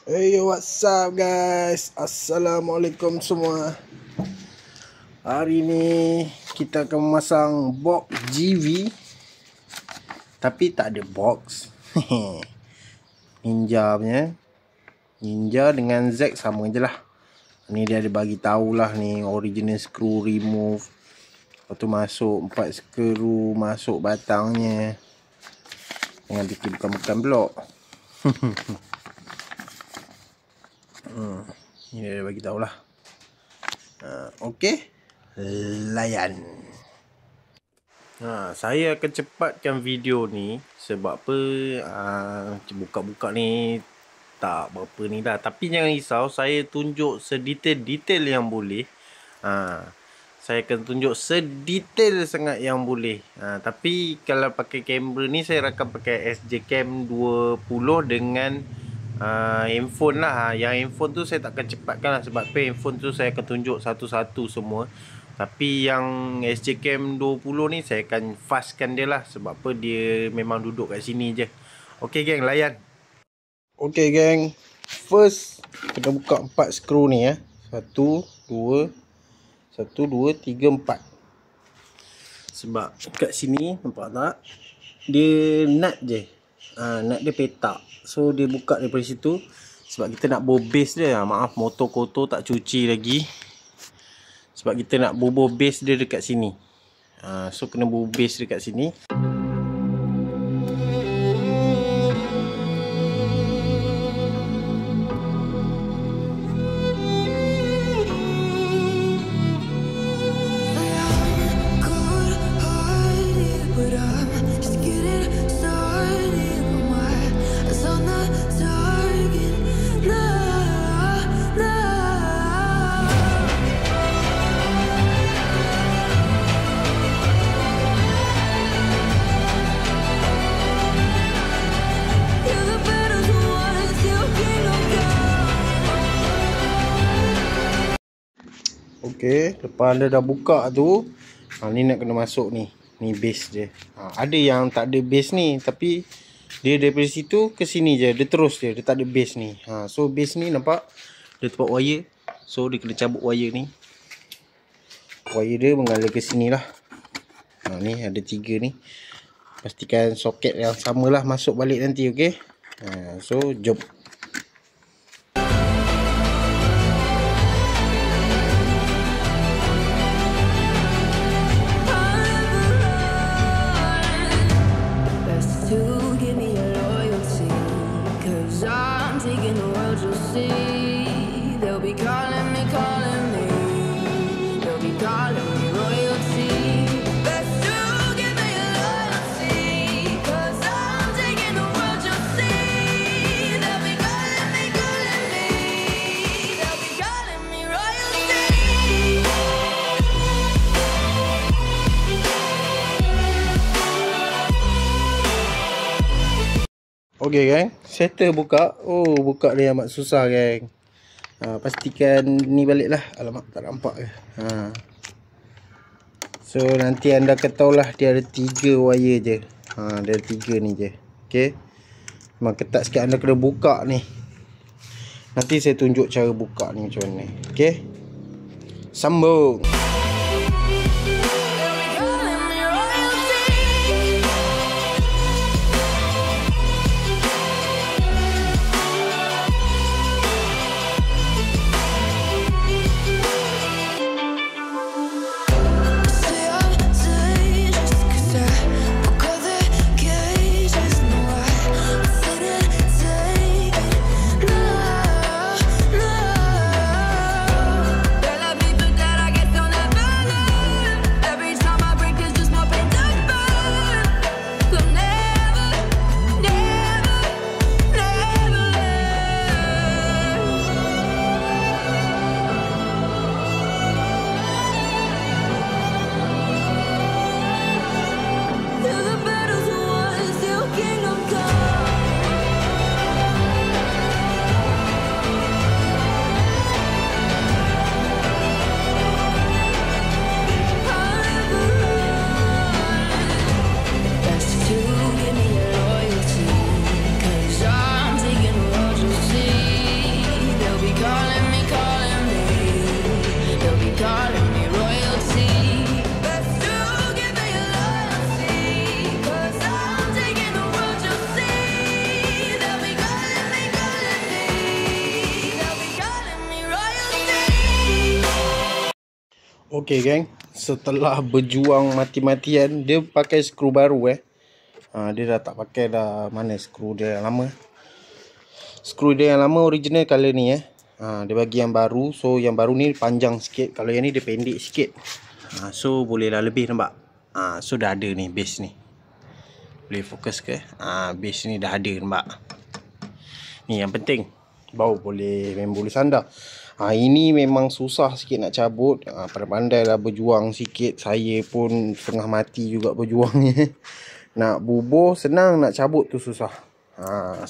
Hey, what's up guys? Assalamualaikum semua. Hari ni kita akan memasang box GV, tapi tak ada box. Ninja punya. Ninja dengan Z sama je lah. Ni dia ada bagi tahulah ni original screw remove. Lepas tu masuk 4 skru, masuk batangnya. Jangan bikin bukan-bukan blok. Ni dia bagi tahulah. Okey, layan. Saya akan cepatkan video ni sebab apa? Buka-buka ni tak berapa ni dah. Tapi jangan risau, saya tunjuk sedetail-detail yang boleh. Saya akan tunjuk sedetail sangat yang boleh. Tapi kalau pakai kamera ni, saya rakam pakai SJ Cam 20 dengan handphone lah. Yang handphone tu saya takkan cepatkan lah, sebab handphone tu saya akan tunjuk satu-satu semua. Tapi yang SJ Cam 20 ni saya akan fastkan dia lah, sebab apa dia memang duduk kat sini je. Okey geng, layan. Okey geng, first kita buka 4 skru ni ya. 1 2 3 4. Sebab kat sini nampak tak, dia nut je. Nut dia petak. So dia buka daripada situ. Sebab kita nak bor base dia. Maaf, motor kotor tak cuci lagi. Sebab kita nak bor base dia dekat sini. So kena bor base dekat sini. Okey, lepas anda dah buka tu, ni nak kena masuk ni. Ni base dia. Ada yang tak ada base ni, tapi dia daripada situ ke sini je. Dia terus dia tak ada base ni. So base ni nampak dia tempat wire. So dia kena cabut wire ni. Wire dia mengalir ke sini lah. Ni ada 3 ni. Pastikan soket yang samalah masuk balik nanti, okey. So jom. Okey geng, settle buka. Buka dia amat susah geng. Pastikan ni balik lah. Alamak, tak nampak ke. So nanti anda akan tahulah dia ada 3 wire je. Dia ada 3 ni je. Okey, memang ketat sikit, anda kena buka ni. Nanti saya tunjuk cara buka ni macam mana. Okey, sambung. Okey geng, setelah berjuang mati-matian, dia pakai skru baru dia dah tak pakai dah. Mana skru dia yang lama? Skru dia yang lama original color ni dia bagi yang baru. So yang baru ni panjang sikit, kalau yang ni dia pendek sikit. So bolehlah lebih, nampak? So dah ada ni base ni. Boleh fokus ke? Base ni dah ada, nampak? Ni yang penting, baru boleh main bola sandar. Ini memang susah sikit nak cabut. Pandai-pandai lah berjuang sikit. Saya pun setengah mati juga berjuangnya. Nak bubuh senang, nak cabut tu susah.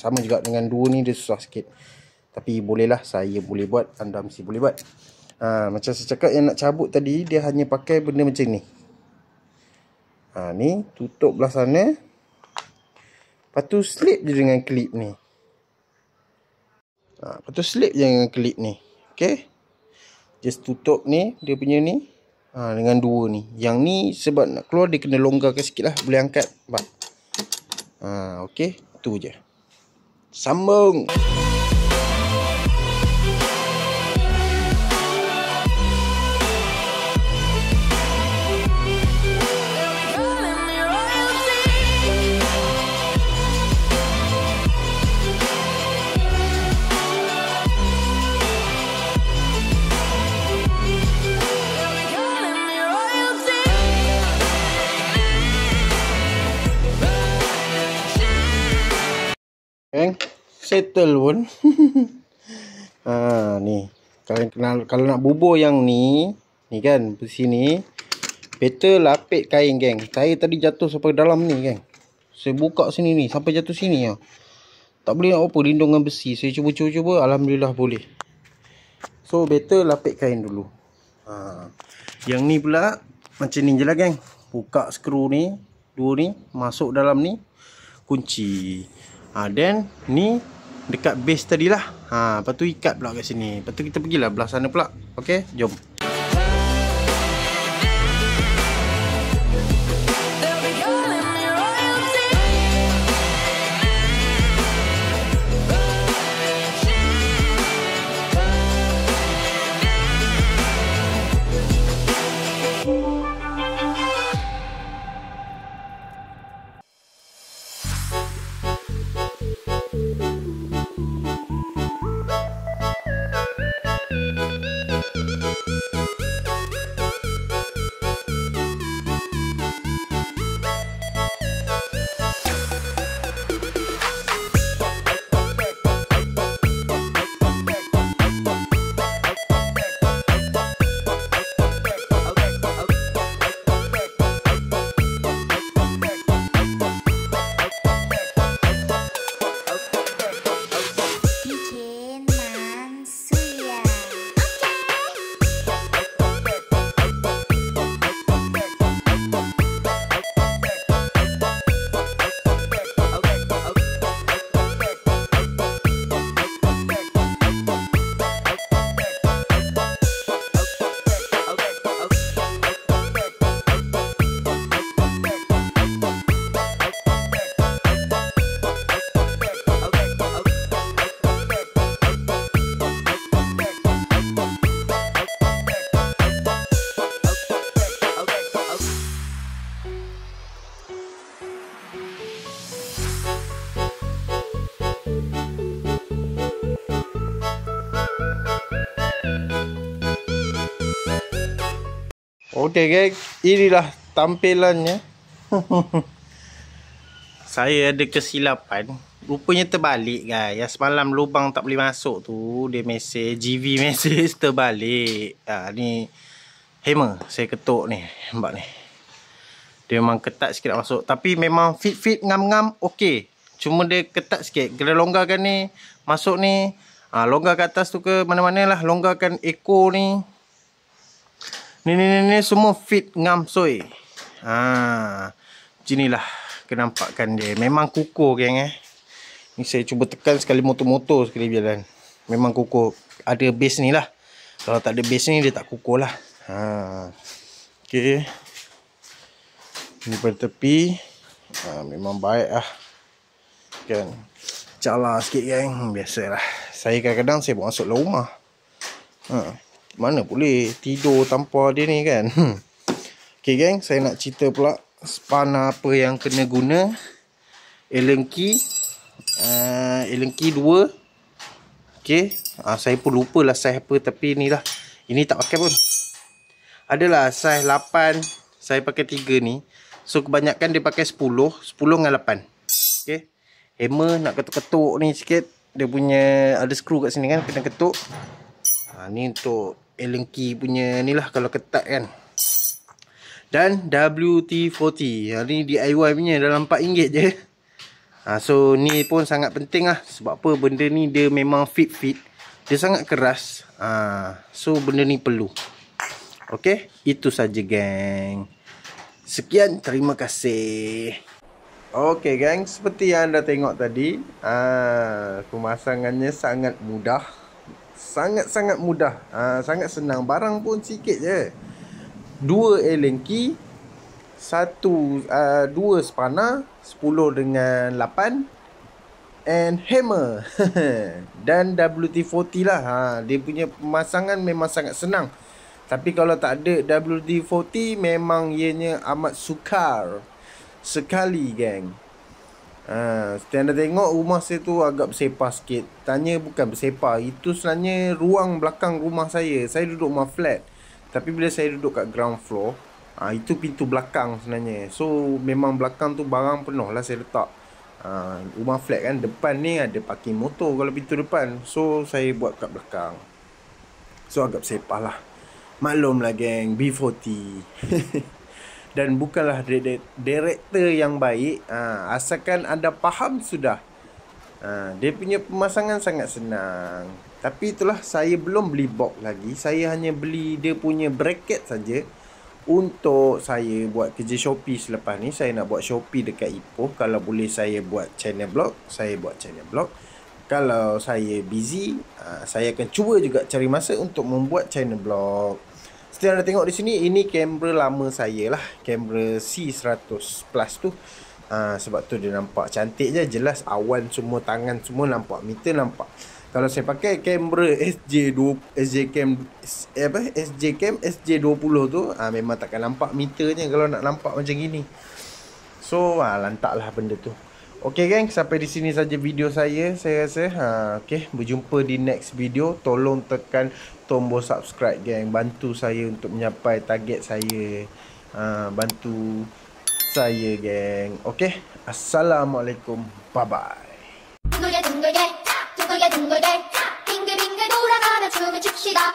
Sama juga dengan dua ni, dia susah sikit. Tapi bolehlah, saya boleh buat, anda mesti boleh buat. Macam saya cakap, yang nak cabut tadi, dia hanya pakai benda macam ni. Ni tutup belah sana. Lepas tu slip je dengan klip ni. Lepas tu slip je dengan klip ni. Okay, just tutup ni, dia punya ni dengan dua ni. Yang ni sebab nak keluar, dia kena longgarkan sikit lah. Boleh angkat, nampak? Okay, tu je. Sambung. Settle pun. Ni kalau nak bubur yang ni kan besi ni, better lapik kain geng. Saya tadi jatuh sampai dalam ni geng. Saya buka sini ni sampai jatuh sini . Tak boleh nak apa, lindungan besi. Saya cuba, alhamdulillah boleh. So better lapik kain dulu. Yang ni pula macam ni je lah geng. Buka skru ni, dua ni, masuk dalam ni, kunci. Then ni dekat base tadi lah. Lepas tu ikat pula kat sini. Lepas tu kita pergilah belah sana pula. Okay, jom. Okay geng, inilah tampilannya. Saya ada kesilapan. Rupanya terbalik guys. Yang semalam lubang tak boleh masuk tu, dia mesej, GV mesej terbalik. Ni hammer saya ketuk ni, nampak ni. Dia memang ketat sikit nak masuk. Tapi memang fit ngam-ngam okey. Cuma dia ketat sikit. Kena longgarkan ni, masuk ni. Longgar ke atas tu ke mana-mana lah. Longgarkan echo ni. Ni semua fit ngam soy. Macam kena nampakkan dia. Memang kukuh geng Ni saya cuba tekan sekali motor-motor sekali berjalan. Memang kukuh. Ada base ni lah. Kalau tak ada base ni, dia tak kukuh lah. Okay. Ni pada tepi. Memang baik lah. Kan. Calar sikit geng. Biasalah. Saya kadang-kadang saya bawa masuk dalam rumah. mana boleh tidur tanpa dia ni kan. Okay geng, saya nak cerita pula spana apa yang kena guna. Allen key 2. Okay, saya pun lupa lah size apa, tapi ni lah, ini tak pakai pun. Adalah size 8, saya pakai 3 ni. So kebanyakan dia pakai 10 dengan 8. Okay, hammer nak ketuk-ketuk ni sikit. Dia punya ada skru kat sini kan, kena ketuk. Ni untuk Allen key punya ni lah, kalau ketat kan. Dan WT40, ni DIY punya, dalam RM4 je. So ni pun sangat penting lah. Sebab apa, benda ni dia memang fit. Dia sangat keras. So benda ni perlu. Okay, itu saja geng. Sekian, terima kasih. Okay geng, seperti yang anda tengok tadi, pemasangannya sangat mudah. Sangat-sangat mudah. Sangat senang. Barang pun sikit je. 2 Allen key, 2 spana, 10 dengan 8, and hammer. Dan WT40 lah. Dia punya pemasangan memang sangat senang. Tapi kalau tak ada WT40, memang ianya amat sukar sekali geng. Seperti anda tengok, rumah saya tu agak bersepah sikit. Tanya bukan bersepah, itu sebenarnya ruang belakang rumah saya. Saya duduk rumah flat, tapi bila saya duduk kat ground floor, itu pintu belakang sebenarnya. So memang belakang tu barang penuh lah saya letak. Rumah flat kan, depan ni ada parking motor kalau pintu depan. So saya buat kat belakang. So agak bersepah lah. Maklum lah geng, B40. Dan bukanlah director yang baik. Asalkan anda faham sudah. Dia punya pemasangan sangat senang. Tapi itulah, saya belum beli box lagi. Saya hanya beli dia punya bracket saja. Untuk saya buat kerja Shopee selepas ni. Saya nak buat Shopee dekat Ipoh. Kalau boleh saya buat channel blog, saya buat channel blog. Kalau saya busy, saya akan cuba juga cari masa untuk membuat channel blog. Seperti anda tengok di sini, ini kamera lama saya lah. Kamera C100 Plus tu. Sebab tu dia nampak cantik je. Jelas awan semua, tangan semua nampak, meter nampak. Kalau saya pakai kamera SJ-Cam SJ20 tu, memang takkan nampak meternya kalau nak nampak macam gini. So lantaklah benda tu. Okay geng, sampai di sini saja video saya rasa. Okay, berjumpa di next video. Tolong tekan tombol subscribe geng. Bantu saya untuk mencapai target saya. Bantu saya geng. Okay, assalamualaikum. Bye bye. 둥글게 둥글게 둥글게 둥글게 빙글빙글 돌아가며 춤을 춥시다.